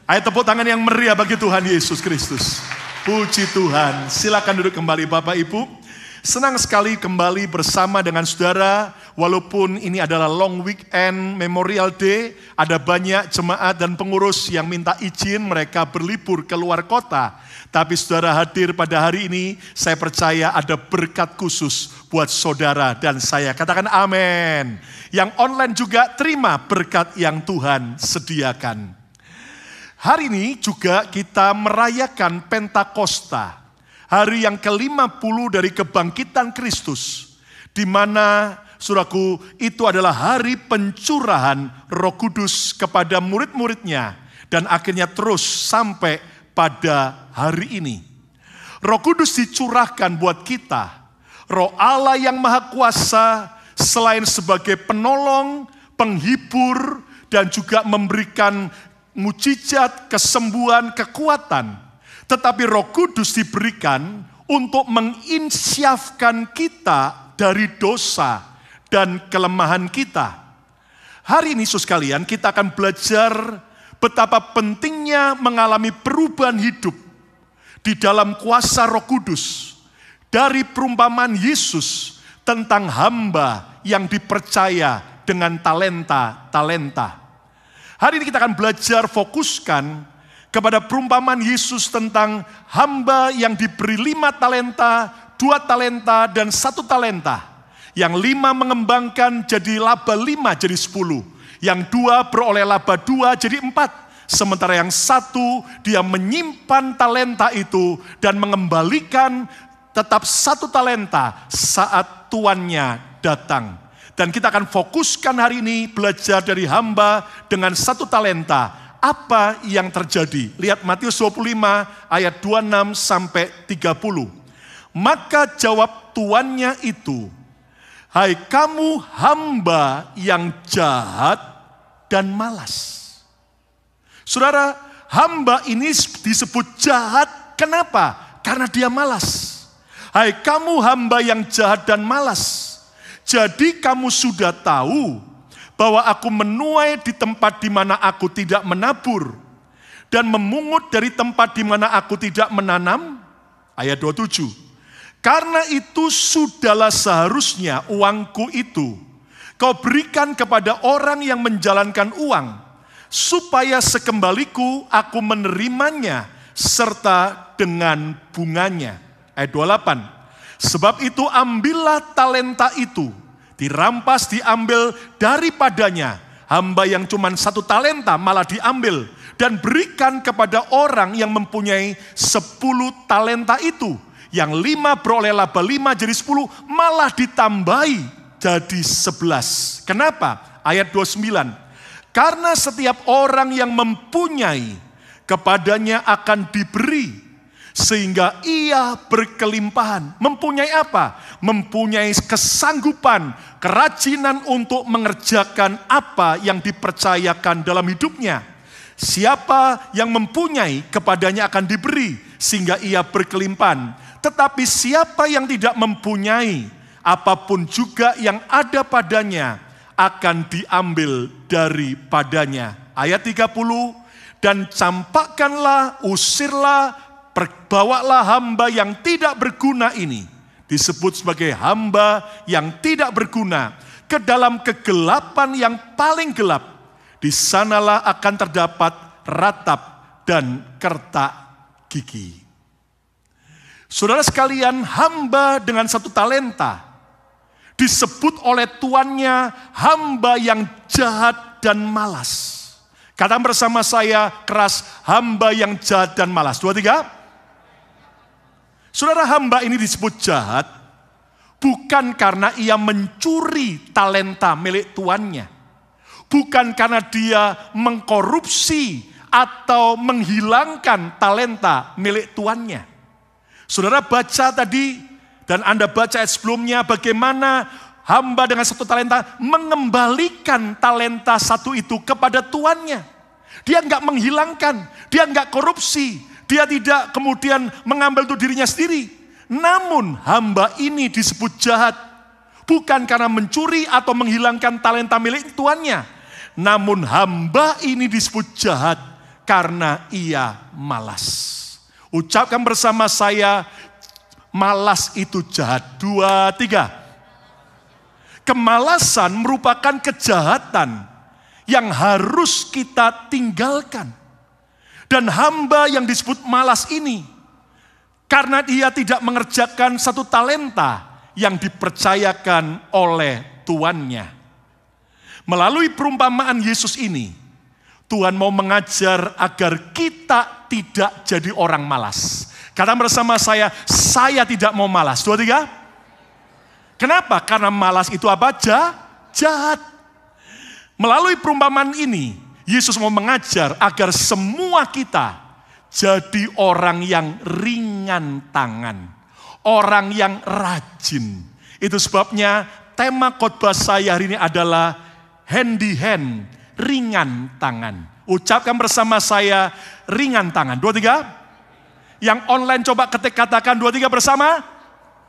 Ayo tepuk tangan yang meriah bagi Tuhan Yesus Kristus. Puji Tuhan. Silakan duduk kembali Bapak Ibu. Senang sekali kembali bersama dengan saudara. Walaupun ini adalah long weekend Memorial Day, ada banyak jemaat dan pengurus yang minta izin mereka berlibur keluar kota. Tapi saudara hadir pada hari ini, saya percaya ada berkat khusus buat saudara dan saya. Katakan amin. Yang online juga terima berkat yang Tuhan sediakan. Hari ini juga kita merayakan Pentakosta, hari yang ke-50 dari kebangkitan Kristus, di mana, saudaraku, itu adalah hari pencurahan Roh Kudus kepada murid-muridnya, dan akhirnya terus sampai pada hari ini. Roh Kudus dicurahkan buat kita, Roh Allah yang Maha Kuasa, selain sebagai penolong, penghibur, dan juga memberikan mujizat, kesembuhan, kekuatan. Tetapi Roh Kudus diberikan untuk menginsyafkan kita dari dosa dan kelemahan kita. Hari ini saudara sekalian kita akan belajar betapa pentingnya mengalami perubahan hidup di dalam kuasa Roh Kudus. Dari perumpamaan Yesus tentang hamba yang dipercaya dengan talenta-talenta. Hari ini kita akan belajar fokuskan kepada perumpamaan Yesus tentang hamba yang diberi 5 talenta, 2 talenta, dan 1 talenta. Yang 5 mengembangkan jadi laba 5 jadi 10. Yang 2 beroleh laba 2 jadi 4. Sementara yang 1 dia menyimpan talenta itu dan mengembalikan tetap 1 talenta saat tuannya datang. Dan kita akan fokuskan hari ini belajar dari hamba dengan 1 talenta. Apa yang terjadi? Lihat Matius 25 ayat 26 sampai 30. Maka jawab tuannya itu, hai kamu hamba yang jahat dan malas. Saudara, hamba ini disebut jahat. Kenapa? Karena dia malas. Hai kamu hamba yang jahat dan malas. Jadi kamu sudah tahu bahwa aku menuai di tempat di mana aku tidak menabur dan memungut dari tempat di mana aku tidak menanam. Ayat 27. Karena itu sudahlah seharusnya uangku itu kau berikan kepada orang yang menjalankan uang, supaya sekembaliku aku menerimanya serta dengan bunganya. Ayat 28. Sebab itu ambillah talenta itu, dirampas diambil daripadanya. Hamba yang cuma 1 talenta malah diambil dan berikan kepada orang yang mempunyai 10 talenta itu. Yang 5 beroleh laba 5 jadi 10, malah ditambahi jadi 11. Kenapa? Ayat 29. Karena setiap orang yang mempunyai, kepadanya akan diberi, sehingga ia berkelimpahan. Mempunyai apa? Mempunyai kesanggupan, kerajinan untuk mengerjakan apa yang dipercayakan dalam hidupnya. Siapa yang mempunyai, kepadanya akan diberi, sehingga ia berkelimpahan. Tetapi siapa yang tidak mempunyai, apapun juga yang ada padanya, akan diambil daripadanya. Ayat 30, dan campakkanlah, usirlah, bawalah hamba yang tidak berguna ini, disebut sebagai hamba yang tidak berguna, ke dalam kegelapan yang paling gelap. Di sanalah akan terdapat ratap dan kertak gigi. Saudara sekalian, hamba dengan 1 talenta disebut oleh tuannya hamba yang jahat dan malas. Katakan bersama saya keras, hamba yang jahat dan malas. 2, 3. Saudara, hamba ini disebut jahat bukan karena ia mencuri talenta milik tuannya. Bukan karena dia mengkorupsi atau menghilangkan talenta milik tuannya. Saudara baca tadi dan Anda baca ayat sebelumnya bagaimana hamba dengan 1 talenta mengembalikan talenta 1 itu kepada tuannya. Dia enggak menghilangkan, dia enggak korupsi. Dia tidak kemudian mengambil untuk dirinya sendiri. Namun hamba ini disebut jahat. Bukan karena mencuri atau menghilangkan talenta milik tuannya. Namun hamba ini disebut jahat karena ia malas. Ucapkan bersama saya, malas itu jahat. 2, 3. Kemalasan merupakan kejahatan yang harus kita tinggalkan. Dan hamba yang disebut malas ini, karena dia tidak mengerjakan satu talenta yang dipercayakan oleh tuannya. Melalui perumpamaan Yesus ini, Tuhan mau mengajar agar kita tidak jadi orang malas. Katakan bersama saya tidak mau malas. 2, 3. Kenapa? Karena malas itu apa? Jahat. Melalui perumpamaan ini, Yesus mau mengajar agar semua kita jadi orang yang ringan tangan. Orang yang rajin. Itu sebabnya tema khotbah saya hari ini adalah handy hand, ringan tangan. Ucapkan bersama saya, ringan tangan. 2, 3. Yang online coba katakan 2, 3 bersama,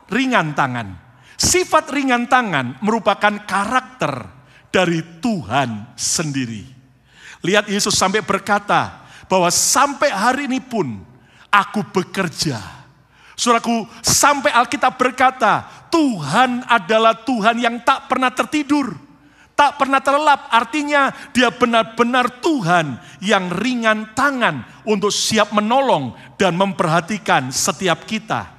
ringan tangan. Sifat ringan tangan merupakan karakter dari Tuhan sendiri. Lihat Yesus sampai berkata bahwa sampai hari ini pun aku bekerja. Saudaraku, sampai Alkitab berkata Tuhan adalah Tuhan yang tak pernah tertidur, tak pernah terlelap. Artinya dia benar-benar Tuhan yang ringan tangan untuk siap menolong dan memperhatikan setiap kita.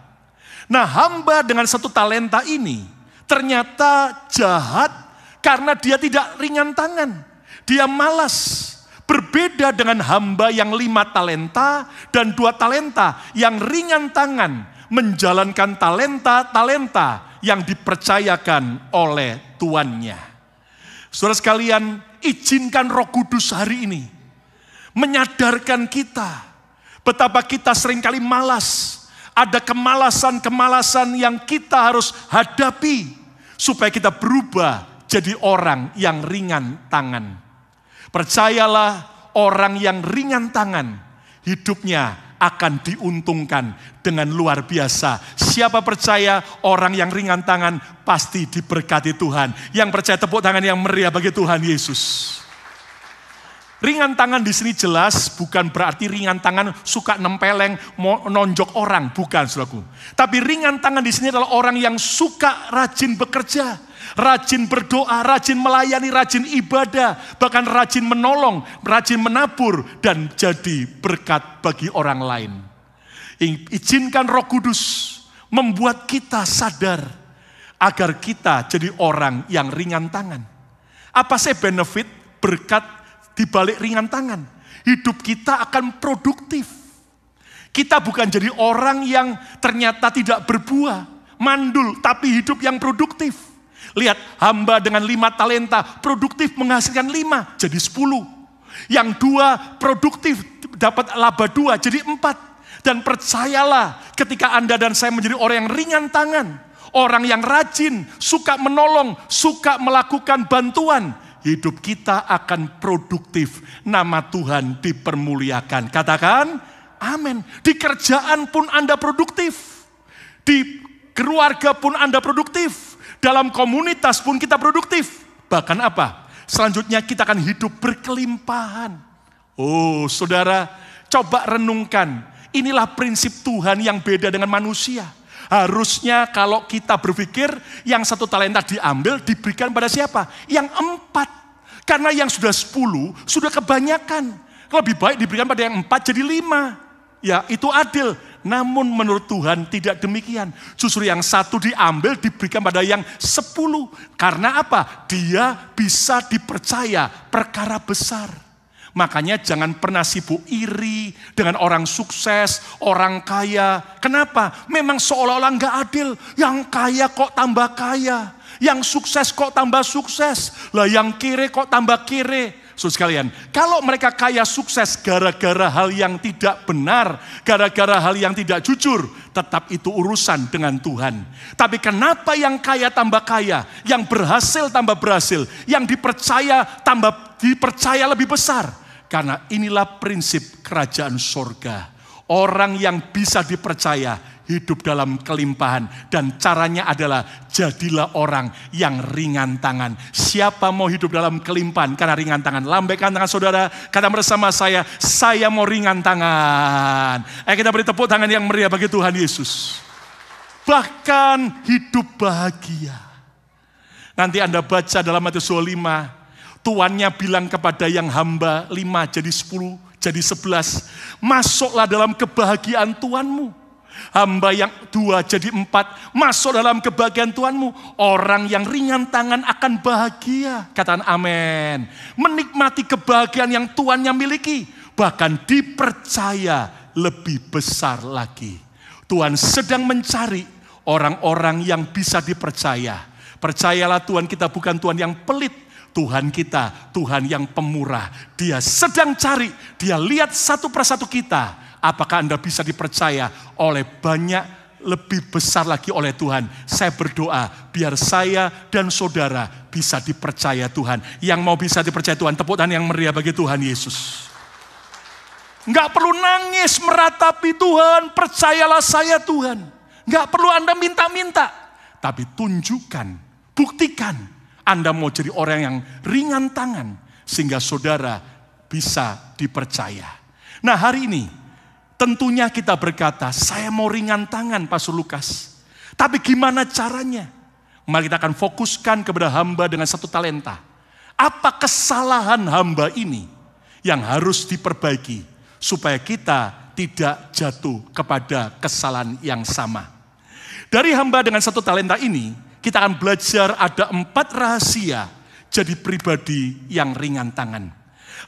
Nah, hamba dengan satu talenta ini ternyata jahat karena dia tidak ringan tangan. Dia malas. Berbeda dengan hamba yang 5 talenta dan 2 talenta yang ringan tangan menjalankan talenta-talenta yang dipercayakan oleh tuannya. Saudara sekalian, izinkan Roh Kudus hari ini menyadarkan kita betapa kita seringkali malas. Ada kemalasan-kemalasan yang kita harus hadapi supaya kita berubah jadi orang yang ringan tangan. Percayalah, orang yang ringan tangan hidupnya akan diuntungkan dengan luar biasa. Siapa percaya orang yang ringan tangan pasti diberkati Tuhan. Yang percaya tepuk tangan yang meriah bagi Tuhan Yesus. Ringan tangan di sini jelas bukan berarti ringan tangan suka nempeleng, nonjok orang, bukan saudaraku. Tapi ringan tangan di sini adalah orang yang suka rajin bekerja, rajin berdoa, rajin melayani, rajin ibadah, bahkan rajin menolong, rajin menabur dan jadi berkat bagi orang lain. Izinkan Roh Kudus membuat kita sadar agar kita jadi orang yang ringan tangan. Apa sih benefit berkat di balik ringan tangan? Hidup kita akan produktif. Kita bukan jadi orang yang ternyata tidak berbuah, mandul, tapi hidup yang produktif. Lihat, hamba dengan 5 talenta produktif menghasilkan 5 jadi 10. Yang 2 produktif dapat laba 2 jadi 4. Dan percayalah, ketika Anda dan saya menjadi orang yang ringan tangan, orang yang rajin, suka menolong, suka melakukan bantuan, hidup kita akan produktif. Nama Tuhan dipermuliakan. Katakan, amin. Di kerjaan pun Anda produktif. Di keluarga pun Anda produktif. Dalam komunitas pun kita produktif. Bahkan apa? Selanjutnya kita akan hidup berkelimpahan. Oh saudara, coba renungkan. Inilah prinsip Tuhan yang beda dengan manusia. Harusnya kalau kita berpikir yang 1 talenta diambil, diberikan pada siapa? Yang 4. Karena yang sudah 10, sudah kebanyakan. Lebih baik diberikan pada yang 4 jadi 5. Ya itu adil. Namun menurut Tuhan tidak demikian. Justru yang 1 diambil, diberikan pada yang 10. Karena apa? Dia bisa dipercaya perkara besar. Makanya jangan pernah sibuk iri dengan orang sukses, orang kaya. Kenapa? Memang seolah-olah enggak adil. Yang kaya kok tambah kaya. Yang sukses kok tambah sukses. Lah yang kere kok tambah kere. Saudara sekalian, kalau mereka kaya sukses gara-gara hal yang tidak benar, gara-gara hal yang tidak jujur, tetap itu urusan dengan Tuhan. Tapi kenapa yang kaya tambah kaya, yang berhasil tambah berhasil, yang dipercaya tambah dipercaya lebih besar? Karena inilah prinsip kerajaan sorga. Orang yang bisa dipercaya, hidup dalam kelimpahan. Dan caranya adalah jadilah orang yang ringan tangan. Siapa mau hidup dalam kelimpahan karena ringan tangan? Lambaikan tangan saudara, kata bersama saya mau ringan tangan. Ayo kita beri tepuk tangan yang meriah bagi Tuhan Yesus. Bahkan hidup bahagia. Nanti Anda baca dalam Matius 25, tuannya bilang kepada yang hamba 5 jadi 10, jadi 11. Masuklah dalam kebahagiaan Tuanmu. Hamba yang 2 jadi 4, masuk dalam kebahagiaan Tuanmu. Orang yang ringan tangan akan bahagia. Katakan amin. Menikmati kebahagiaan yang Tuannya miliki. Bahkan dipercaya lebih besar lagi. Tuhan sedang mencari orang-orang yang bisa dipercaya. Percayalah Tuhan kita bukan Tuhan yang pelit. Tuhan kita, Tuhan yang pemurah. Dia sedang cari, dia lihat satu persatu kita. Apakah Anda bisa dipercaya oleh banyak lebih besar lagi oleh Tuhan. Saya berdoa biar saya dan saudara bisa dipercaya Tuhan. Yang mau bisa dipercaya Tuhan, tepuk tangan yang meriah bagi Tuhan Yesus. Enggak perlu nangis meratapi Tuhan, percayalah saya Tuhan. Enggak perlu Anda minta-minta, tapi tunjukkan, buktikan Anda mau jadi orang yang ringan tangan sehingga saudara bisa dipercaya. Nah, hari ini tentunya kita berkata, saya mau ringan tangan Pastor Lukas. Tapi gimana caranya? Mari kita akan fokuskan kepada hamba dengan 1 talenta. Apa kesalahan hamba ini yang harus diperbaiki supaya kita tidak jatuh kepada kesalahan yang sama. Dari hamba dengan 1 talenta ini, kita akan belajar ada 4 rahasia jadi pribadi yang ringan tangan.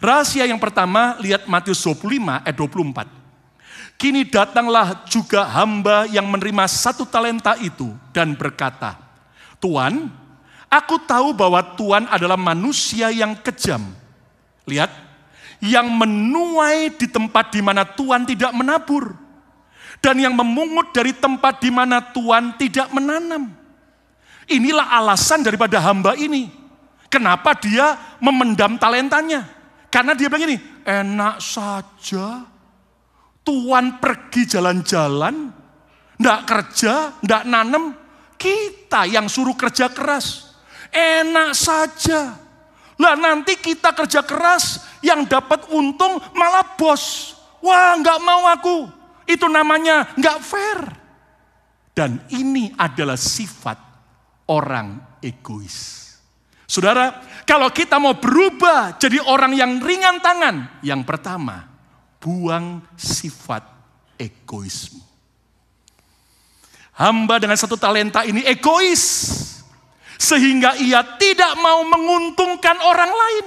Rahasia yang pertama, lihat Matius 25 ayat 24. Kini datanglah juga hamba yang menerima 1 talenta itu dan berkata, Tuan, aku tahu bahwa Tuan adalah manusia yang kejam. Lihat, yang menuai di tempat di mana Tuan tidak menabur. Dan yang memungut dari tempat di mana Tuan tidak menanam. Inilah alasan daripada hamba ini. Kenapa dia memendam talentanya? Karena dia bilang ini, enak saja. Tuan pergi jalan-jalan, enggak kerja, enggak nanam. Kita yang suruh kerja keras. Enak saja. Lah nanti kita kerja keras, yang dapat untung malah bos. Wah, enggak mau aku. Itu namanya enggak fair. Dan ini adalah sifat orang egois. Saudara, kalau kita mau berubah jadi orang yang ringan tangan, yang pertama, buang sifat egoisme. Hamba dengan 1 talenta ini egois, sehingga ia tidak mau menguntungkan orang lain.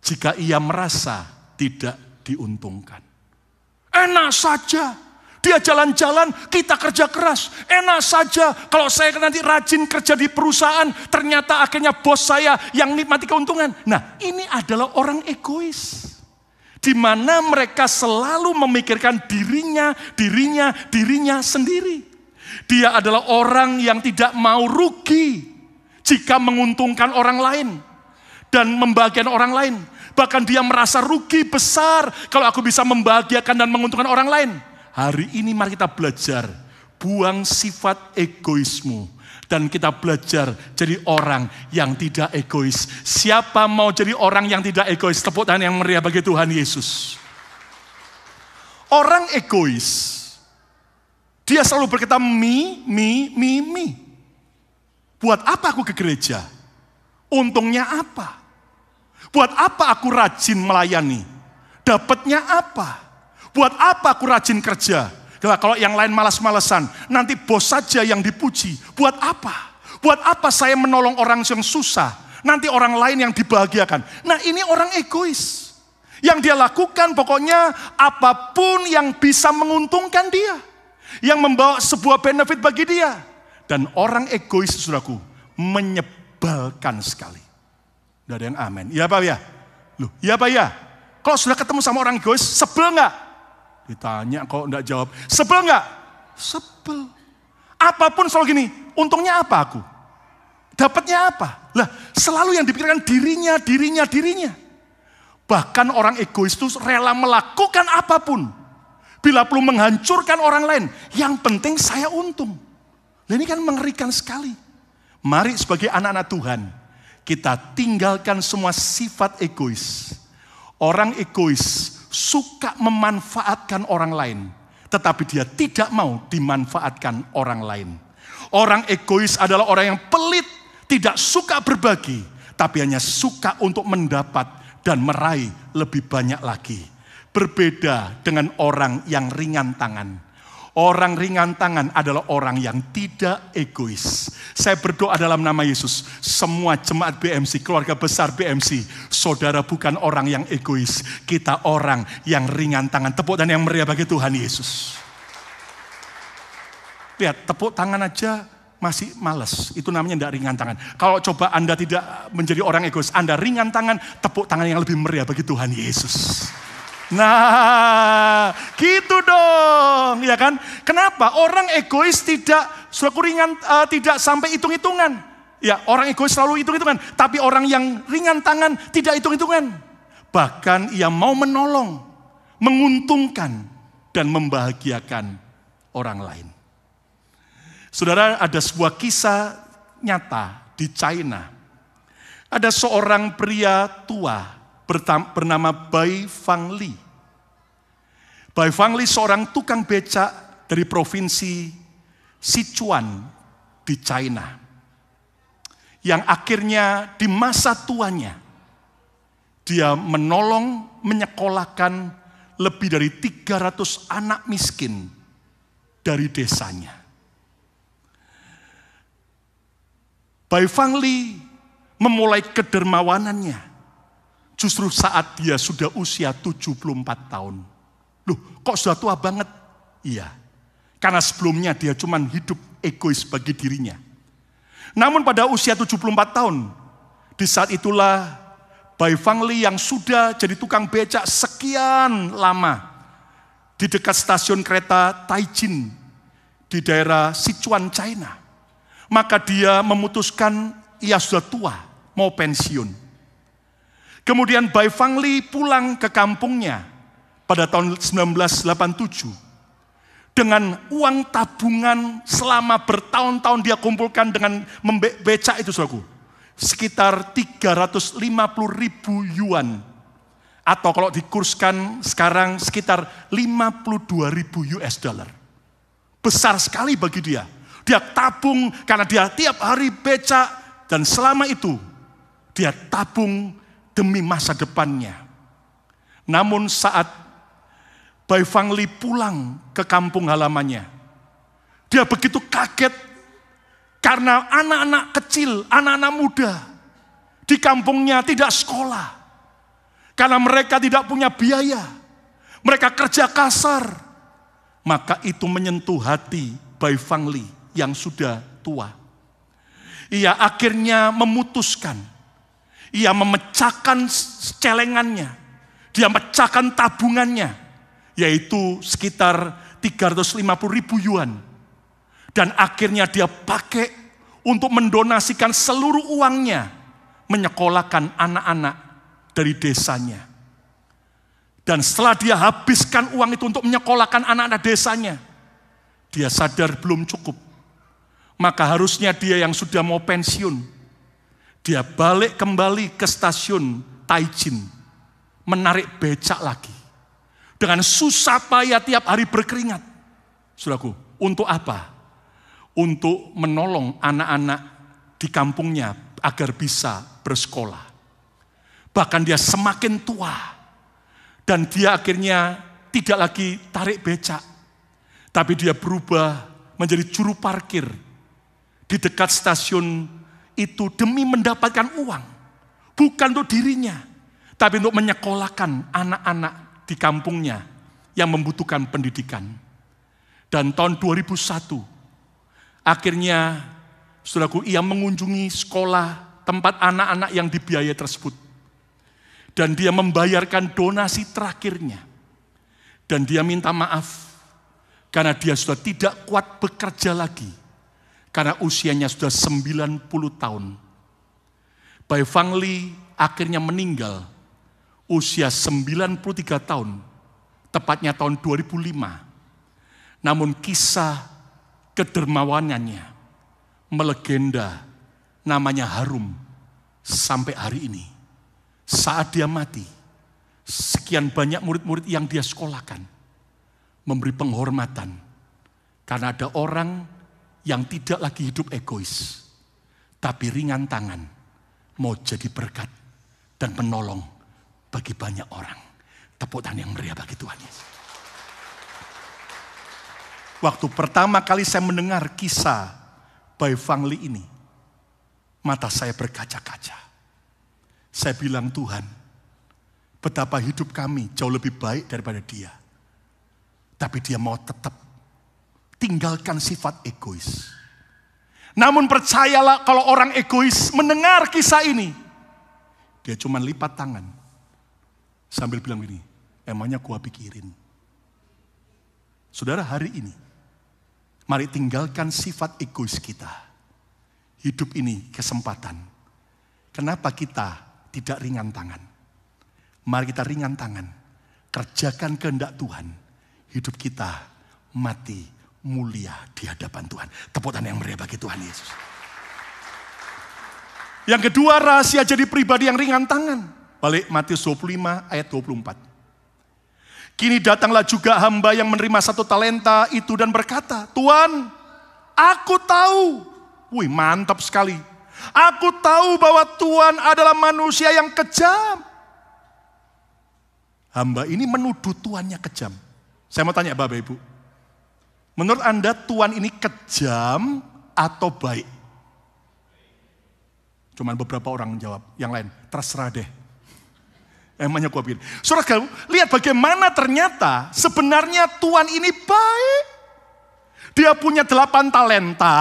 Jika ia merasa tidak diuntungkan. Enak saja. Dia jalan-jalan, kita kerja keras. Enak saja kalau saya nanti rajin kerja di perusahaan, ternyata akhirnya bos saya yang nikmati keuntungan. Nah, ini adalah orang egois. Di mana mereka selalu memikirkan dirinya sendiri. Dia adalah orang yang tidak mau rugi jika menguntungkan orang lain dan membahagiakan orang lain. Bahkan dia merasa rugi besar kalau aku bisa membahagiakan dan menguntungkan orang lain. Hari ini mari kita belajar, buang sifat egoisme. Dan kita belajar jadi orang yang tidak egois. Siapa mau jadi orang yang tidak egois? Tepuk tangan yang meriah bagi Tuhan Yesus. Orang egois, dia selalu berkata me. Buat apa aku ke gereja? Untungnya apa? Buat apa aku rajin melayani? Dapatnya apa? Buat apa aku rajin kerja? Kalau yang lain malas-malesan, nanti bos saja yang dipuji. Buat apa? Buat apa saya menolong orang yang susah? Nanti orang lain yang dibahagiakan. Nah, ini orang egois. Yang dia lakukan pokoknya apapun yang bisa menguntungkan dia. Yang membawa sebuah benefit bagi dia. Dan orang egois, saudaraku, menyebalkan sekali. Tidak ada yang amin. Iya Pak ya? Loh, iya Pak ya? Kalau sudah ketemu sama orang egois, sebel nggak? Ditanya kok enggak jawab. Sebel enggak? Sebel. Apapun selalu gini, untungnya apa aku? Dapatnya apa? Lah, selalu yang dipikirkan dirinya. Bahkan orang egois itu rela melakukan apapun Bila perlu menghancurkan orang lain, yang penting saya untung. Nah, ini kan mengerikan sekali. Mari sebagai anak-anak Tuhan, kita tinggalkan semua sifat egois. Orang egois suka memanfaatkan orang lain, tetapi dia tidak mau dimanfaatkan orang lain. Orang egois adalah orang yang pelit, tidak suka berbagi, tapi hanya suka untuk mendapat dan meraih lebih banyak lagi. Berbeda dengan orang yang ringan tangan. Orang ringan tangan adalah orang yang tidak egois. Saya berdoa dalam nama Yesus, semua jemaat BMC, keluarga besar BMC, saudara bukan orang yang egois. Kita orang yang ringan tangan. Tepuk tangan yang meriah bagi Tuhan Yesus. Lihat, tepuk tangan aja masih malas. Itu namanya tidak ringan tangan. Kalau coba Anda tidak menjadi orang egois, Anda ringan tangan, tepuk tangan yang lebih meriah bagi Tuhan Yesus. Nah, gitu dong, ya kan? Kenapa orang egois tidak tidak sampai hitung-hitungan? Ya, orang egois selalu hitung-hitungan, tapi orang yang ringan tangan tidak hitung-hitungan. Bahkan ia mau menolong, menguntungkan dan membahagiakan orang lain. Saudara, ada sebuah kisah nyata di China. Ada seorang pria tua bernama Bai Fangli. Bai Fangli seorang tukang becak dari provinsi Sichuan di China. Yang akhirnya di masa tuanya, dia menolong menyekolahkan lebih dari 300 anak miskin dari desanya. Bai Fangli memulai kedermawanannya justru saat dia sudah usia 74 tahun. Loh, kok sudah tua banget? Iya, karena sebelumnya dia cuma hidup egois bagi dirinya. Namun pada usia 74 tahun, di saat itulah Bai Fangli yang sudah jadi tukang becak sekian lama di dekat stasiun kereta Taijin di daerah Sichuan, China. Maka dia memutuskan ia sudah tua, mau pensiun. Kemudian Bai Fangli pulang ke kampungnya pada tahun 1987. Dengan uang tabungan selama bertahun-tahun dia kumpulkan dengan becak itu, saudaraku. Sekitar 350.000 yuan. Atau kalau dikurskan sekarang sekitar 52.000 US dollar. Besar sekali bagi dia. Dia tabung karena dia tiap hari becak. Dan selama itu dia tabung demi masa depannya. Namun saat Bai Fangli pulang ke kampung halamannya, dia begitu kaget karena anak-anak kecil, anak-anak muda di kampungnya tidak sekolah. Karena mereka tidak punya biaya, mereka kerja kasar. Maka itu menyentuh hati Bai Fangli yang sudah tua. Ia akhirnya memutuskan, ia memecahkan celengannya, dia memecahkan tabungannya, yaitu sekitar 350.000 yuan. Dan akhirnya dia pakai untuk mendonasikan seluruh uangnya, menyekolahkan anak-anak dari desanya. Dan setelah dia habiskan uang itu untuk menyekolahkan anak-anak desanya, dia sadar belum cukup. Maka harusnya dia yang sudah mau pensiun, dia balik kembali ke stasiun Taijin, menarik becak lagi. Dengan susah payah tiap hari berkeringat. Saudaraku, untuk apa? Untuk menolong anak-anak di kampungnya agar bisa bersekolah. Bahkan dia semakin tua. Dan dia akhirnya tidak lagi tarik becak. Tapi dia berubah menjadi juru parkir di dekat stasiun itu demi mendapatkan uang. Bukan untuk dirinya, tapi untuk menyekolahkan anak-anak di kampungnya yang membutuhkan pendidikan. Dan tahun 2001, akhirnya, saudaraku, ia mengunjungi sekolah tempat anak-anak yang dibiayai tersebut. Dan dia membayarkan donasi terakhirnya. Dan dia minta maaf, karena dia sudah tidak kuat bekerja lagi. Karena usianya sudah 90 tahun. Bai Fangli akhirnya meninggal usia 93 tahun tepatnya tahun 2005. Namun kisah kedermawanannya melegenda, namanya harum sampai hari ini. Saat dia mati, sekian banyak murid-murid yang dia sekolahkan memberi penghormatan karena ada orang yang tidak lagi hidup egois, tapi ringan tangan, mau jadi berkat dan menolong bagi banyak orang. Tepuk tangan yang meriah bagi Tuhan Yesus. Waktu pertama kali saya mendengar kisah Bai Fang Li ini, mata saya berkaca-kaca. Saya bilang, Tuhan, betapa hidup kami jauh lebih baik daripada dia. Tapi dia mau tetap tinggalkan sifat egois. Namun percayalah, kalau orang egois mendengar kisah ini, dia cuma lipat tangan sambil bilang gini, emangnya gua pikirin. Saudara, hari ini mari tinggalkan sifat egois kita. Hidup ini kesempatan. Kenapa kita tidak ringan tangan? Mari kita ringan tangan. Kerjakan kehendak Tuhan. Hidup kita mati mulia di hadapan Tuhan. Tepuk tangan yang meriah bagi Tuhan Yesus. Yang kedua, rahasia jadi pribadi yang ringan tangan. Balik Matius 25 ayat 24. Kini datanglah juga hamba yang menerima 1 talenta itu dan berkata, Tuhan, aku tahu. Wih, mantap sekali. Aku tahu bahwa Tuhan adalah manusia yang kejam. Hamba ini menuduh tuannya kejam. Saya mau tanya Bapak Ibu, menurut Anda Tuhan ini kejam atau baik? Cuman beberapa orang jawab, yang lain terserah deh. Emangnya gua pikir. Saudara, lihat bagaimana ternyata sebenarnya Tuhan ini baik. Dia punya 8 talenta.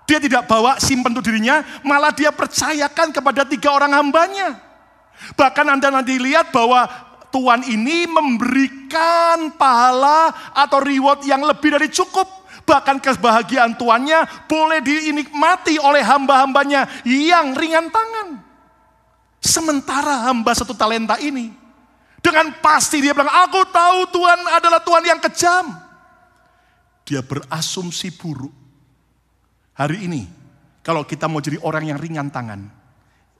Dia tidak bawa simpan untuk dirinya, malah dia percayakan kepada 3 orang hambanya. Bahkan Anda nanti lihat bahwa Tuhan ini memberikan pahala atau reward yang lebih dari cukup. Bahkan kebahagiaan tuannya boleh dinikmati oleh hamba-hambanya yang ringan tangan. Sementara hamba 1 talenta ini, dengan pasti dia bilang, aku tahu Tuhan adalah Tuhan yang kejam. Dia berasumsi buruk. Hari ini, kalau kita mau jadi orang yang ringan tangan,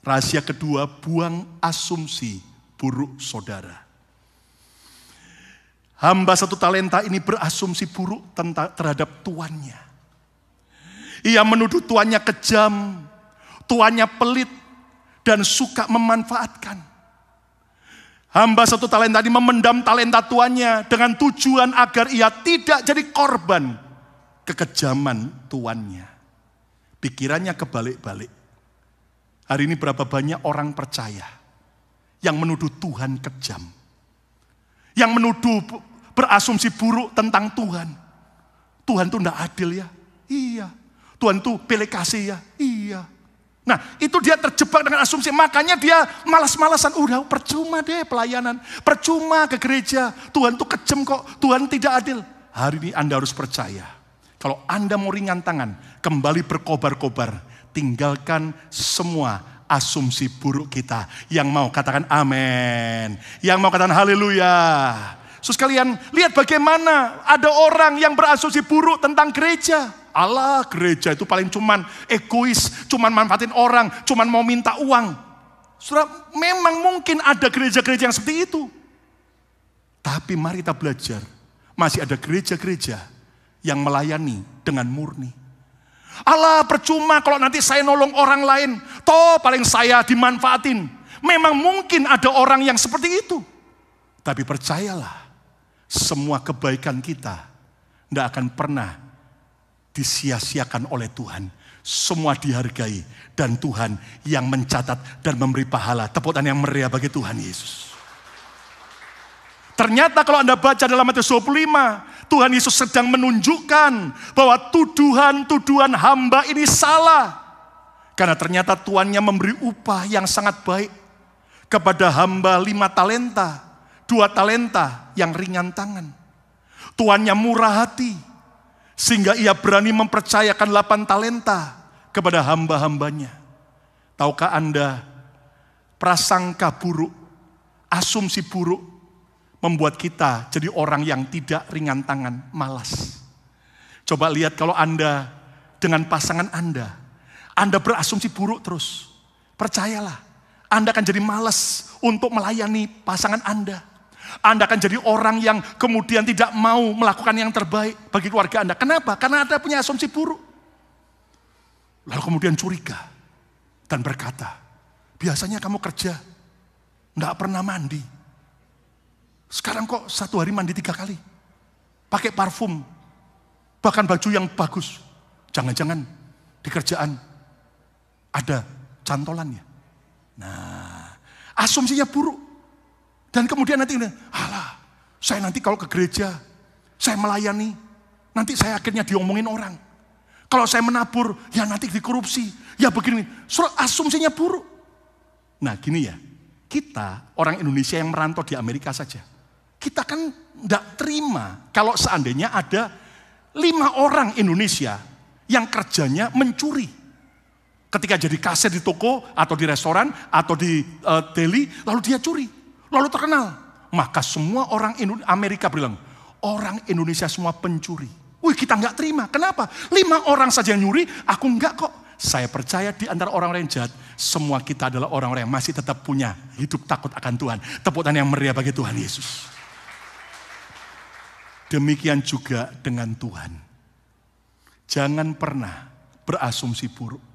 rahasia kedua, buang asumsi buruk saudara. Hamba 1 talenta ini berasumsi buruk terhadap tuannya. Ia menuduh tuannya kejam, tuannya pelit, dan suka memanfaatkan. Hamba 1 talenta ini memendam talenta tuannya dengan tujuan agar ia tidak jadi korban kekejaman tuannya. Pikirannya kebalik-balik. Hari ini berapa banyak orang percaya yang menuduh Tuhan kejam. Yang menuduh berasumsi buruk tentang Tuhan. Tuhan itu tidak adil ya? Iya. Tuhan itu pilih kasih ya? Iya. Nah, itu dia terjebak dengan asumsi. Makanya dia malas-malasan. Udah percuma deh pelayanan. Percuma ke gereja. Tuhan tuh kejam kok. Tuhan tidak adil. Hari ini Anda harus percaya. Kalau Anda mau ringan tangan, kembali berkobar-kobar. Tinggalkan semua asumsi buruk kita. Yang mau katakan amin. Yang mau katakan haleluya. Saudara sekalian, lihat bagaimana ada orang yang berasumsi buruk tentang gereja. Allah, gereja itu paling cuman egois, cuman manfaatin orang, cuman mau minta uang. Saudara, memang mungkin ada gereja-gereja yang seperti itu. Tapi mari kita belajar, masih ada gereja-gereja yang melayani dengan murni. Allah, percuma kalau nanti saya nolong orang lain, toh paling saya dimanfaatin. Memang mungkin ada orang yang seperti itu. Tapi percayalah, semua kebaikan kita tidak akan pernah disia-siakan oleh Tuhan. Semua dihargai dan Tuhan yang mencatat dan memberi pahala. Tepuk tangan yang meriah bagi Tuhan Yesus. Ternyata kalau Anda baca dalam Matius 25, Tuhan Yesus sedang menunjukkan bahwa tuduhan-tuduhan hamba ini salah. Karena ternyata tuannya memberi upah yang sangat baik kepada hamba 5 talenta, 2 talenta yang ringan tangan. Tuannya murah hati, sehingga ia berani mempercayakan 8 talenta kepada hamba-hambanya. Tahukah Anda, prasangka buruk, asumsi buruk membuat kita jadi orang yang tidak ringan tangan, malas. Coba lihat kalau Anda dengan pasangan Anda berasumsi buruk terus. Percayalah, Anda akan jadi malas untuk melayani pasangan Anda. Anda akan jadi orang yang kemudian tidak mau melakukan yang terbaik bagi keluarga Anda. Kenapa? Karena Anda punya asumsi buruk. Lalu kemudian curiga dan berkata, biasanya kamu kerja, enggak pernah mandi. Sekarang kok 1 hari mandi 3 kali. Pakai parfum, bahkan baju yang bagus. Jangan-jangan di kerjaan ada cantolannya. Nah, asumsinya buruk. Dan kemudian nanti, alah, saya nanti kalau ke gereja, saya melayani, nanti saya akhirnya diomongin orang. Kalau saya menabur, ya nanti dikorupsi, ya begini. Asumsinya buruk. Nah gini ya, kita orang Indonesia yang merantau di Amerika saja, kita kan tidak terima kalau seandainya ada 5 orang Indonesia yang kerjanya mencuri. Ketika jadi kasir di toko, atau di restoran, atau di deli, lalu dia curi. Lalu terkenal, maka semua orang Amerika bilang, orang Indonesia semua pencuri. Wih, kita nggak terima. Kenapa? 5 orang saja yang nyuri, aku nggak kok. Saya percaya di antara orang-orang yang jahat, semua kita adalah orang-orang yang masih tetap punya hidup takut akan Tuhan. Tepuk tangan yang meriah bagi Tuhan Yesus. Demikian juga dengan Tuhan. Jangan pernah berasumsi buruk.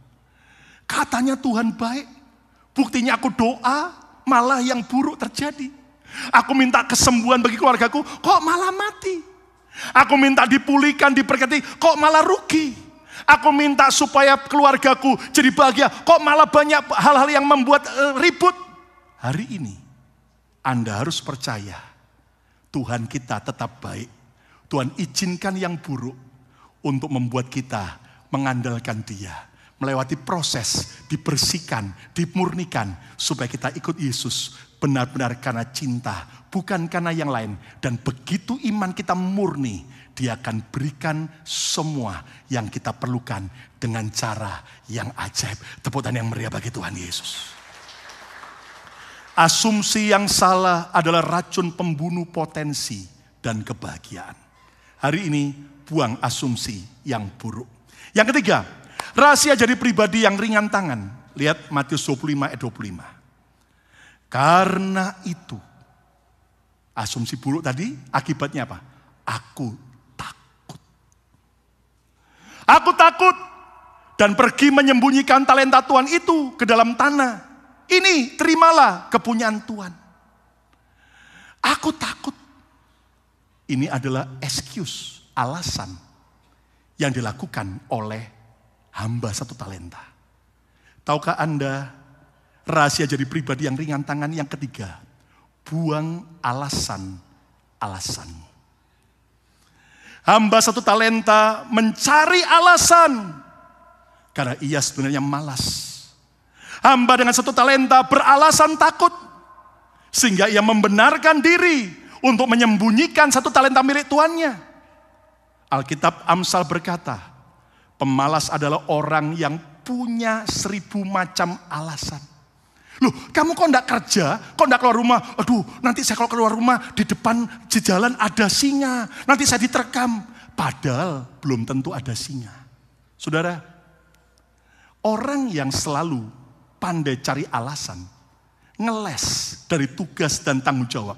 Katanya Tuhan baik, buktinya aku doa, malah yang buruk terjadi. Aku minta kesembuhan bagi keluargaku, kok malah mati. Aku minta dipulihkan, diberkati, kok malah rugi. Aku minta supaya keluargaku jadi bahagia, kok malah banyak hal-hal yang membuat ribut. Hari ini, Anda harus percaya, Tuhan kita tetap baik. Tuhan izinkan yang buruk untuk membuat kita mengandalkan Dia. Melewati proses, dibersihkan, dimurnikan, supaya kita ikut Yesus benar-benar karena cinta, bukan karena yang lain. Dan begitu iman kita murni, Dia akan berikan semua yang kita perlukan dengan cara yang ajaib. Tepuk tangan yang meriah bagi Tuhan Yesus. Asumsi yang salah adalah racun pembunuh potensi dan kebahagiaan. Hari ini buang asumsi yang buruk. Yang ketiga, rahasia jadi pribadi yang ringan tangan. Lihat Matius 25 ayat 25. Karena itu, asumsi buruk tadi akibatnya apa? Aku takut. Aku takut dan pergi menyembunyikan talenta Tuhan itu ke dalam tanah. Ini terimalah kepunyaan Tuhan. Aku takut. Ini adalah excuse, alasan yang dilakukan oleh hamba 1 talenta. Tahukah Anda rahasia jadi pribadi yang ringan tangan yang ketiga? Buang alasan-alasanmu. Hamba 1 talenta mencari alasan karena ia sebenarnya malas. Hamba dengan 1 talenta beralasan takut sehingga ia membenarkan diri untuk menyembunyikan 1 talenta milik tuannya. Alkitab Amsal berkata, pemalas adalah orang yang punya 1000 macam alasan. Loh, kamu kok enggak kerja, kok enggak keluar rumah? Aduh, nanti saya kalau keluar rumah di depan di jalan ada singa, nanti saya diterkam. Padahal belum tentu ada singa. Saudara, orang yang selalu pandai cari alasan, ngeles dari tugas dan tanggung jawab,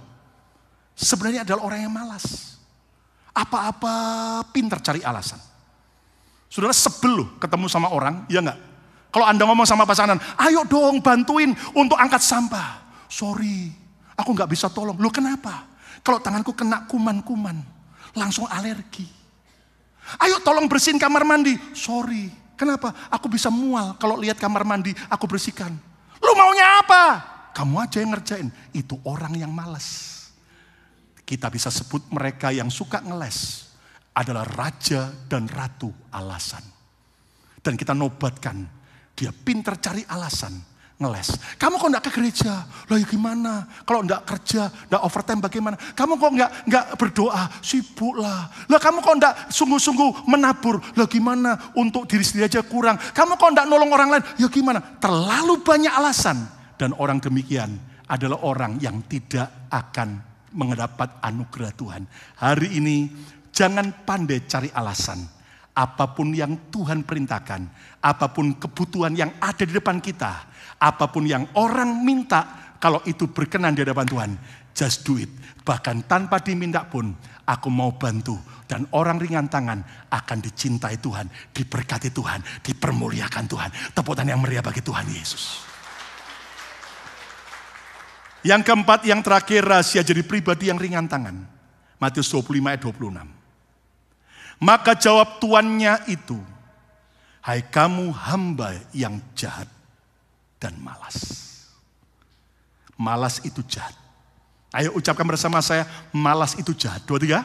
sebenarnya adalah orang yang malas. Apa-apa pintar cari alasan. Saudara sebel loh ketemu sama orang, ya enggak? Kalau Anda ngomong sama pasangan, ayo dong bantuin untuk angkat sampah. Sorry, aku enggak bisa tolong. Loh kenapa? Kalau tanganku kena kuman-kuman, langsung alergi. Ayo tolong bersihin kamar mandi. Sorry, kenapa? Aku bisa mual kalau lihat kamar mandi, aku bersihkan. Lu maunya apa? Kamu aja yang ngerjain. Itu orang yang malas. Kita bisa sebut mereka yang suka ngeles adalah raja dan ratu alasan. Dan kita nobatkan, dia pintar cari alasan, ngeles. Kamu kok enggak ke gereja? Lah ya gimana? Kalau enggak kerja, enggak overtime bagaimana? Kamu kok enggak berdoa? Sibuk lah. Lah kamu kok enggak sungguh-sungguh menabur? Lah gimana? Untuk diri sendiri aja kurang. Kamu kok enggak nolong orang lain? Ya gimana? Terlalu banyak alasan. Dan orang demikian adalah orang yang tidak akan mendapat anugerah Tuhan. Hari ini jangan pandai cari alasan. Apapun yang Tuhan perintahkan, apapun kebutuhan yang ada di depan kita, apapun yang orang minta, kalau itu berkenan di hadapan Tuhan, just do it. Bahkan tanpa diminta pun, aku mau bantu. Dan orang ringan tangan akan dicintai Tuhan, diberkati Tuhan, dipermuliakan Tuhan. Tepuk tangan yang meriah bagi Tuhan Yesus. Yang keempat, yang terakhir, rahasia jadi pribadi yang ringan tangan. Matius 25 ayat 26. Maka jawab tuannya itu, hai kamu hamba yang jahat dan malas. Malas itu jahat. Ayo ucapkan bersama saya, malas itu jahat. 2, 3.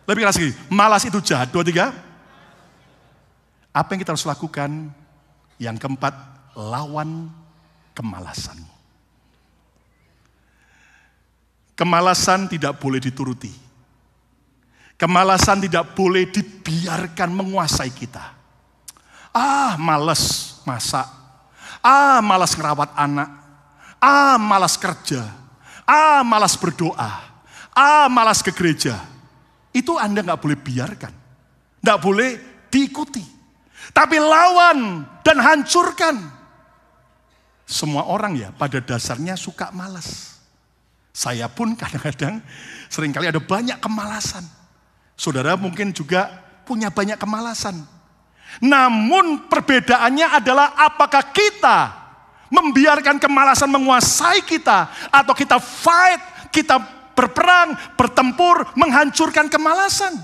Lebih keras lagi, malas itu jahat. 2, 3. Apa yang kita harus lakukan? Yang keempat, lawan kemalasan. Kemalasan tidak boleh dituruti. Kemalasan tidak boleh dibiarkan menguasai kita. Malas masak. Malas ngerawat anak. Malas kerja. Malas berdoa. Malas ke gereja. Itu Anda nggak boleh biarkan. Nggak boleh diikuti. Tapi lawan dan hancurkan. Semua orang ya pada dasarnya suka malas. Saya pun kadang-kadang seringkali ada banyak kemalasan. Saudara mungkin juga punya banyak kemalasan. Namun perbedaannya adalah apakah kita membiarkan kemalasan menguasai kita. Atau kita fight, kita berperang, bertempur, menghancurkan kemalasan.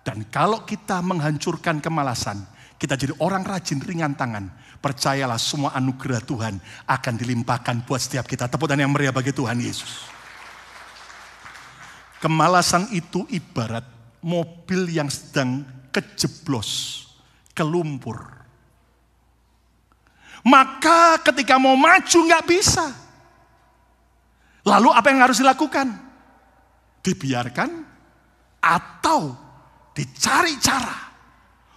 Dan kalau kita menghancurkan kemalasan, kita jadi orang rajin, ringan tangan. Percayalah semua anugerah Tuhan akan dilimpahkan buat setiap kita. Tepuk tangan yang meriah bagi Tuhan Yesus. Kemalasan itu ibarat mobil yang sedang kejeblos ke lumpur. Maka ketika mau maju nggak bisa. Lalu apa yang harus dilakukan? Dibiarkan atau dicari cara.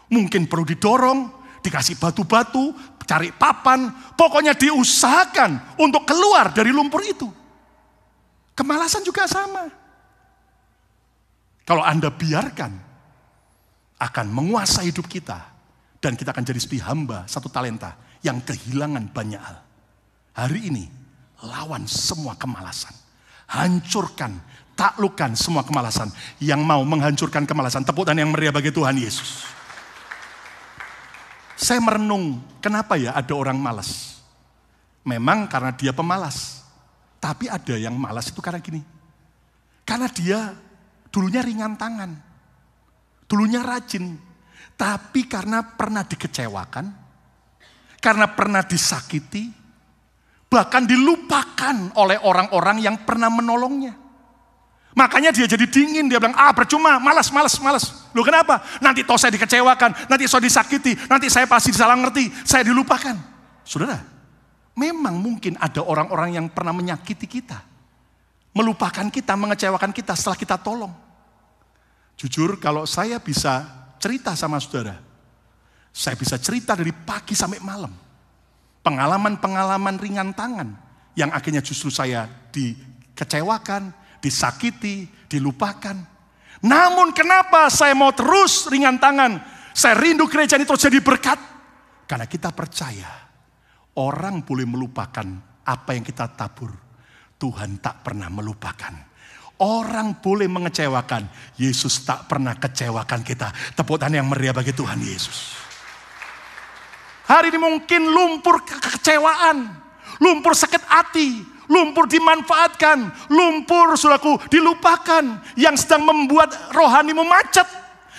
Mungkin perlu didorong, dikasih batu-batu, cari papan. Pokoknya diusahakan untuk keluar dari lumpur itu. Kemalasan juga sama. Kalau Anda biarkan, akan menguasai hidup kita. Dan kita akan jadi seperti hamba satu talenta yang kehilangan banyak hal. Hari ini, lawan semua kemalasan. Hancurkan, taklukkan semua kemalasan. Yang mau menghancurkan kemalasan, tepuk tangan yang meriah bagi Tuhan Yesus. Saya merenung, kenapa ya ada orang malas? Memang karena dia pemalas. Tapi ada yang malas itu karena gini. Karena dia dulunya ringan tangan. Dulunya rajin. Tapi karena pernah dikecewakan. Karena pernah disakiti. Bahkan dilupakan oleh orang-orang yang pernah menolongnya. Makanya dia jadi dingin, dia bilang, percuma, malas. Loh kenapa? Nanti toh saya dikecewakan, nanti saya disakiti, nanti saya pasti salah ngerti, saya dilupakan. Saudara, memang mungkin ada orang-orang yang pernah menyakiti kita. Melupakan kita, mengecewakan kita setelah kita tolong. Jujur kalau saya bisa cerita sama saudara, saya bisa cerita dari pagi sampai malam. Pengalaman-pengalaman ringan tangan yang akhirnya justru saya dikecewakan, disakiti, dilupakan. Namun kenapa saya mau terus ringan tangan? Saya rindu gereja ini terus jadi berkat. Karena kita percaya orang boleh melupakan apa yang kita tabur. Tuhan tak pernah melupakan. Orang boleh mengecewakan. Yesus tak pernah kecewakan kita. Tepuk tangan yang meriah bagi Tuhan Yesus. Hari ini mungkin lumpur kekecewaan. Lumpur sakit hati. Lumpur dimanfaatkan, lumpur saudaraku dilupakan, yang sedang membuat rohanimu macet,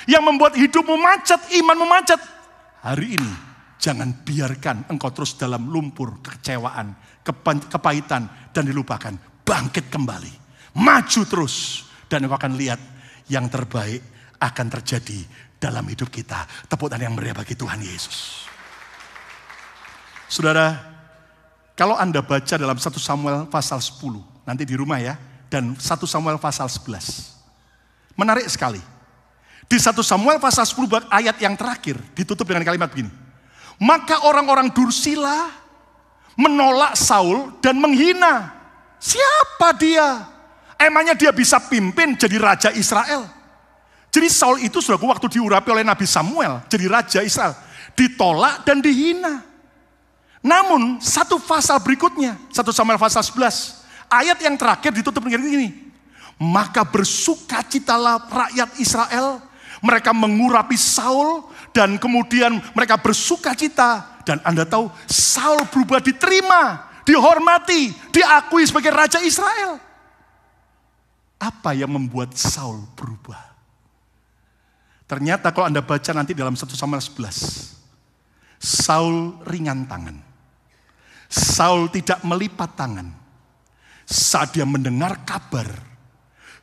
yang membuat hidupmu macet, imanmu macet. Hari ini jangan biarkan engkau terus dalam lumpur kekecewaan, kepahitan dan dilupakan. Bangkit kembali, maju terus, dan engkau akan lihat yang terbaik akan terjadi dalam hidup kita. Tepuk tangan yang meriah bagi Tuhan Yesus. Saudara, kalau Anda baca dalam 1 Samuel pasal 10, nanti di rumah ya, dan 1 Samuel pasal 11. Menarik sekali. Di 1 Samuel pasal 10 ayat yang terakhir, ditutup dengan kalimat begini. Maka orang-orang Dursila menolak Saul dan menghina. Siapa dia? Emangnya dia bisa pimpin jadi raja Israel? Jadi Saul itu sudah waktu diurapi oleh Nabi Samuel jadi raja Israel, ditolak dan dihina. Namun satu pasal berikutnya, 1 Samuel pasal 11, ayat yang terakhir ditutup dengan ini. Maka bersukacitalah rakyat Israel, mereka mengurapi Saul dan kemudian mereka bersukacita. Dan Anda tahu Saul berubah, diterima, dihormati, diakui sebagai raja Israel. Apa yang membuat Saul berubah? Ternyata kalau Anda baca nanti dalam 1 Samuel 11, Saul ringan tangan. Saul tidak melipat tangan. Saat dia mendengar kabar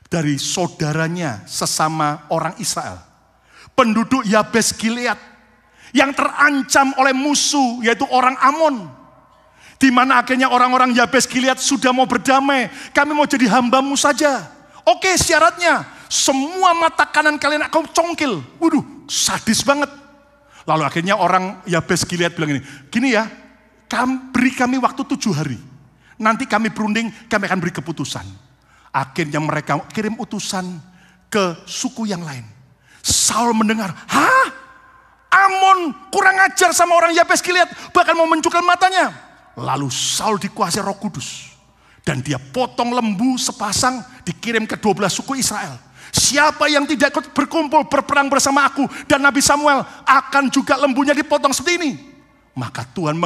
dari saudaranya sesama orang Israel, penduduk Yabes Gilead yang terancam oleh musuh yaitu orang Amon, di mana akhirnya orang-orang Yabes Gilead sudah mau berdamai. Kami mau jadi hambamu saja. Oke, syaratnya semua mata kanan kalian aku congkil. Waduh, sadis banget. Lalu akhirnya orang Yabes Gilead bilang gini ya, beri kami waktu 7 hari. Nanti kami berunding, kami akan beri keputusan. Akhirnya mereka kirim utusan ke suku yang lain. Saul mendengar, hah? Amon kurang ajar sama orang Yabes Gilead, bahkan mau mencukal matanya. Lalu Saul dikuasai Roh Kudus. Dan dia potong lembu sepasang, dikirim ke 12 suku Israel. Siapa yang tidak ikut berkumpul berperang bersama aku dan Nabi Samuel, akan juga lembunya dipotong seperti ini. Maka Tuhan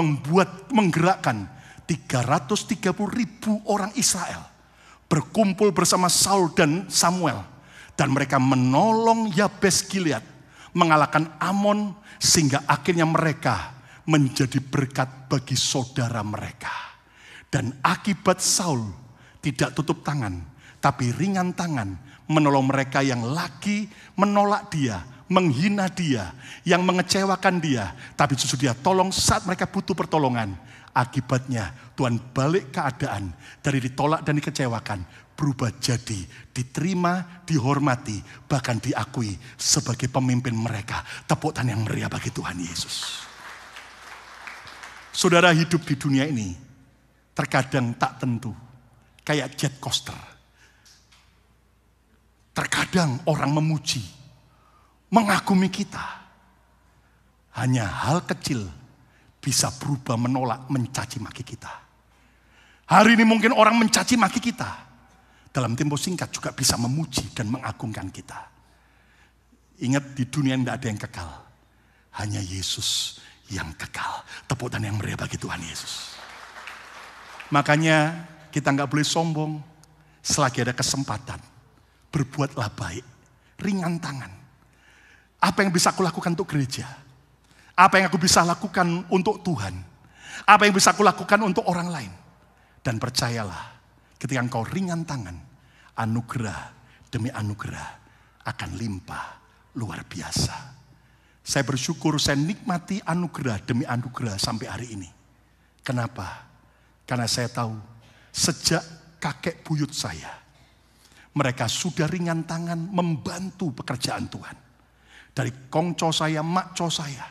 menggerakkan 330.000 orang Israel berkumpul bersama Saul dan Samuel. Dan mereka menolong Yabes Gilead, mengalahkan Amon, sehingga akhirnya mereka menjadi berkat bagi saudara mereka. Dan akibat Saul tidak tutup tangan, tapi ringan tangan, menolong mereka yang lagi menolak dia, menghina dia, yang mengecewakan dia. Tapi justru dia tolong saat mereka butuh pertolongan. Akibatnya Tuhan balik keadaan dari ditolak dan dikecewakan, berubah jadi diterima, dihormati, bahkan diakui sebagai pemimpin mereka. Tepuk tangan yang meriah bagi Tuhan Yesus. Saudara, hidup di dunia ini terkadang tak tentu, kayak jet coaster. Terkadang orang memuji, mengagumi kita. Hanya hal kecil bisa berubah menolak, mencaci maki kita. Hari ini mungkin orang mencaci maki kita, dalam tempo singkat juga bisa memuji dan mengagungkan kita. Ingat, di dunia tidak ada yang kekal, hanya Yesus yang kekal. Tepuk tangan yang meriah bagi Tuhan Yesus. Makanya kita nggak boleh sombong. Selagi ada kesempatan, berbuatlah baik, ringan tangan. Apa yang bisa aku lakukan untuk gereja? Apa yang aku bisa lakukan untuk Tuhan? Apa yang bisa aku lakukan untuk orang lain? Dan percayalah, ketika engkau ringan tangan, anugerah demi anugerah akan limpah luar biasa. Saya bersyukur saya nikmati anugerah demi anugerah sampai hari ini. Kenapa? Karena saya tahu sejak kakek buyut saya, mereka sudah ringan tangan membantu pekerjaan Tuhan. Dari kongco saya, makco saya,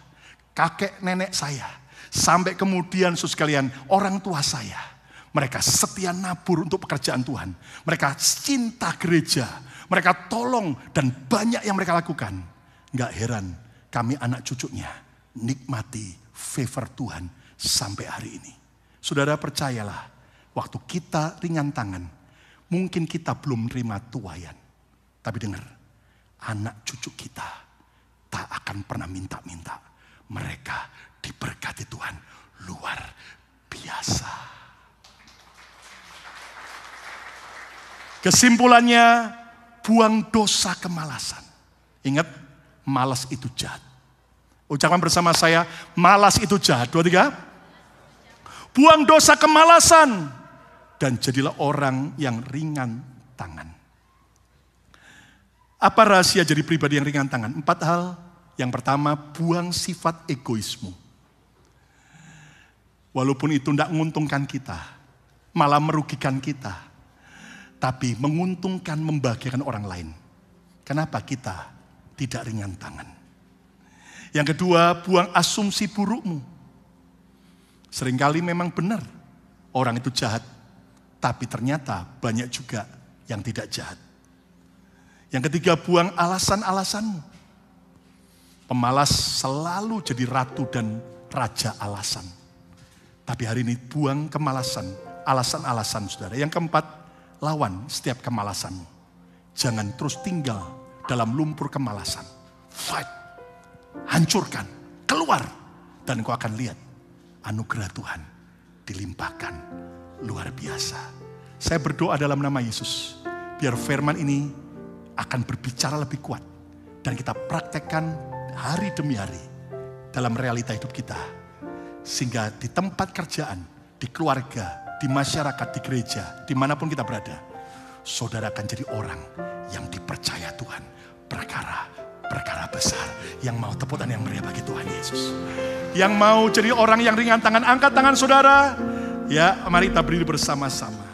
kakek nenek saya, sampai kemudian saudara sekalian orang tua saya. Mereka setia nabur untuk pekerjaan Tuhan. Mereka cinta gereja. Mereka tolong dan banyak yang mereka lakukan. Enggak heran kami anak cucunya nikmati favor Tuhan sampai hari ini. Saudara, percayalah, waktu kita ringan tangan, mungkin kita belum menerima tuayan. Tapi dengar, anak cucu kita tak akan pernah minta-minta. Mereka diberkati Tuhan luar biasa. Kesimpulannya, buang dosa kemalasan. Ingat, malas itu jahat. Ucapkan bersama saya, malas itu jahat. 2, 3. Buang dosa kemalasan dan jadilah orang yang ringan tangan. Apa rahasia jadi pribadi yang ringan tangan? 4 hal. Yang pertama, buang sifat egoisme. Walaupun itu tidak menguntungkan kita, malah merugikan kita. Tapi menguntungkan, membahagiakan orang lain. Kenapa kita tidak ringan tangan? Yang kedua, buang asumsi burukmu. Seringkali memang benar orang itu jahat, tapi ternyata banyak juga yang tidak jahat. Yang ketiga, buang alasan-alasanmu. Pemalas selalu jadi ratu dan raja alasan. Tapi hari ini buang kemalasan, alasan-alasan saudara. Yang keempat, lawan setiap kemalasanmu. Jangan terus tinggal dalam lumpur kemalasan. Fight, hancurkan, keluar. Dan kau akan lihat anugerah Tuhan dilimpahkan luar biasa. Saya berdoa dalam nama Yesus, biar firman ini akan berbicara lebih kuat. Dan kita praktekkan hari demi hari dalam realita hidup kita. Sehingga di tempat kerjaan, di keluarga, di masyarakat, di gereja, dimanapun kita berada, saudara akan jadi orang yang dipercaya Tuhan. Perkara besar. Yang mau tepuk tangan yang meriah bagi Tuhan Yesus. Yang mau jadi orang yang ringan tangan, angkat tangan saudara. Ya, mari kita berdiri bersama-sama.